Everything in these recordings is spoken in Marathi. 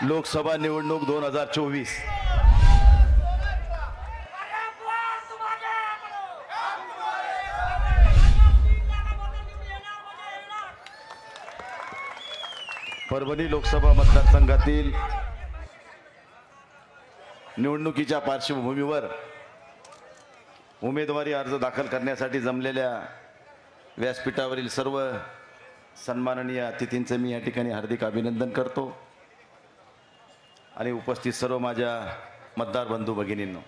लोकसभा निवडणूक 2024 परभणी लोकसभा मतदारसंघातील निवडणुकीच्या पार्श्वभूमीवर उमेदवारी अर्ज दाखल करण्यासाठी जमलेल्या व्यासपीठावरील सर्व सन्माननीय अतिथींचे मी या ठिकाणी हार्दिक अभिनंदन करतो आणि उपस्थित सर्व माझ्या मतदार बंधू भगिनींनो,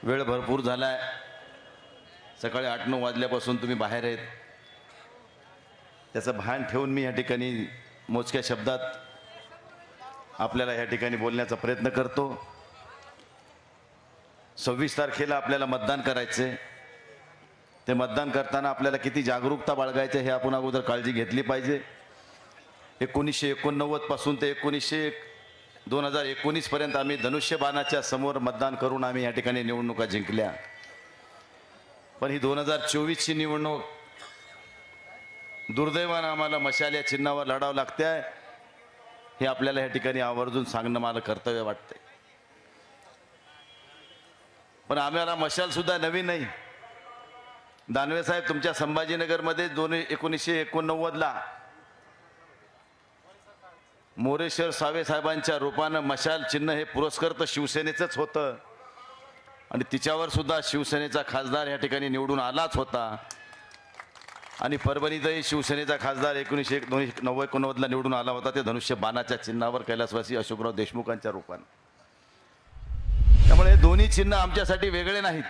वेळ भरपूर झालाय। सकाळी 8-9 वाजल्यापासून तुम्ही बाहेर आहेत, त्याचं भान ठेवून मी या ठिकाणी मोजक्या शब्दात आपल्याला या ठिकाणी बोलण्याचा प्रयत्न करतो। 26 तारखेला आपल्याला मतदान करायचे, ते मतदान करताना आपल्याला किती जागरूकता बाळगायची हे आपण अगोदर काळजी घेतली पाहिजे। 1989 पासून ते 2019 पर्यंत आम्ही धनुष्यबाणाच्या समोर मतदान करून आम्ही या ठिकाणी निवडणुका जिंकल्या, पण ही 2024 ची निवडणूक दुर्दैवाने आम्हाला मशाल या चिन्हावर लढावं लागते आहे, हे आपल्याला या ठिकाणी आवर्जून सांगणं मला कर्तव्य वाटते। पण आम्हाला मशाल सुद्धा नवीन नाही। दानवे साहेब, तुमच्या संभाजीनगरमध्ये 1989 ला मोरेश्वर सावे साहेबांच्या रूपानं मशाल चिन्ह हे पुरस्कृत शिवसेनेचंच होतं आणि तिच्यावर सुद्धा शिवसेनेचा खासदार या ठिकाणी निवडून आलाच होता आणि परभणीतही शिवसेनेचा खासदार 1990 ला निवडून आला होता, ते धनुष्य बाणाच्या चिन्हावर कैलासवासी अशोकराव देशमुखांच्या रूपानं। त्यामुळे हे दोन्ही चिन्ह आमच्यासाठी वेगळे नाहीत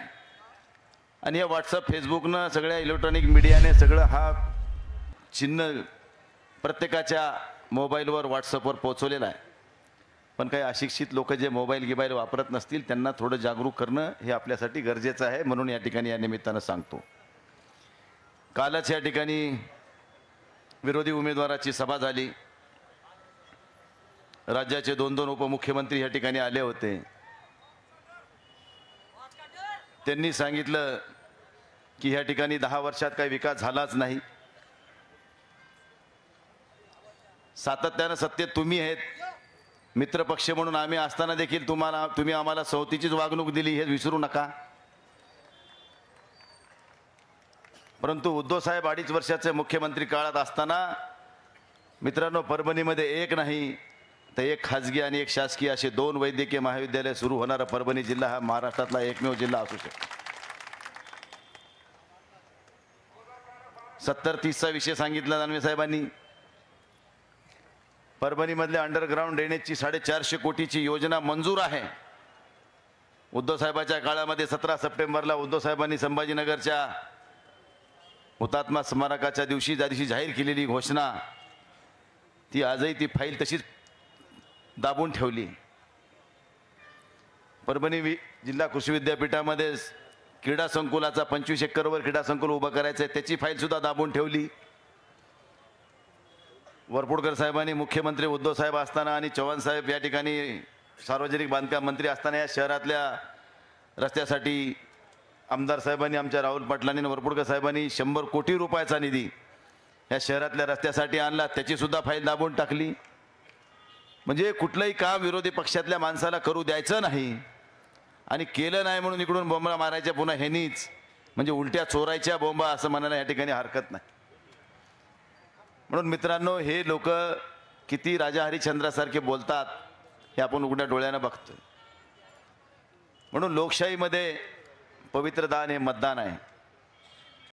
आणि या व्हॉट्सअप फेसबुकनं सगळ्या इलेक्ट्रॉनिक मीडियाने सगळं हा चिन्ह प्रत्येकाच्या मोबाईलवर व्हॉट्सअपवर पोहोचवलेला आहे। पण काही अशिक्षित लोक जे मोबाईल वापरत नसतील त्यांना थोडं जागरूक करणं हे आपल्यासाठी गरजेचं आहे, म्हणून या ठिकाणी या निमित्तानं सांगतो। कालच या ठिकाणी विरोधी उमेदवाराची सभा झाली, राज्याचे 2 उपमुख्यमंत्री या ठिकाणी आले होते। त्यांनी सांगितलं की ह्या ठिकाणी 10 वर्षात काही विकास झालाच नाही, सातत्यानं सत्तेत तुम्ही आहेत, मित्रपक्ष म्हणून आम्ही असताना देखील तुम्ही आम्हाला सवतीचीच वागणूक दिली, हे विसरू नका। परंतु उद्धव साहेब 2.5 वर्षाचे मुख्यमंत्री काळात असताना मित्रांनो, परभणीमध्ये एक नाही तर एक खाजगी आणि एक शासकीय असे 2 वैद्यकीय महाविद्यालय सुरू होणारा परभणी जिल्हा हा महाराष्ट्रातला एकमेव जिल्हा असू शकतो। 70-30 चा विषय सांगितला दानवे साहेबांनी। परभणीमधल्या अंडरग्राउंड ड्रेनेजची 450 कोटीची योजना मंजूर आहे। उद्धव साहेबांच्या काळामध्ये 17 सप्टेंबरला उद्धव साहेबांनी संभाजीनगरच्या हुतात्मा स्मारकाच्या दिवशी ज्या दिवशी जाहीर केलेली घोषणा, ती आजही ती फाईल तशीच दाबून ठेवली। परभणी जिल्हा कृषी विद्यापीठामध्ये क्रीडा संकुलाचा 25 एकरवर क्रीडा संकुल उभं करायचं आहे, त्याची फाईल सुद्धा दाबून ठेवली। वरपुडकर साहेबांनी मुख्यमंत्री उद्धव साहेब असताना आणि चव्हाण साहेब या ठिकाणी सार्वजनिक बांधकाम मंत्री असताना या शहरातल्या रस्त्यासाठी आमदार साहेबांनी, आमच्या राहुल पाटलांनी आणि वरपुडकर साहेबांनी 100 कोटी रुपयाचा निधी या शहरातल्या रस्त्यासाठी आणला, त्याची सुद्धा फाईल दाबून टाकली। म्हणजे कुठलंही काम विरोधी पक्षातल्या माणसाला करू द्यायचं नाही आणि केलं नाही म्हणून इकडून बोंबा मारायच्या पुन्हा हेनीच, म्हणजे उलट्या चोरायच्या बोंबा असं म्हणायला या ठिकाणी हरकत नाही। म्हणून मित्रांनो, हे लोक किती राजा हरिश्चंद्रासारखे बोलतात हे आपण उघड्या डोळ्यानं बघतोय। म्हणून लोकशाहीमध्ये पवित्र दान हे मतदान आहे।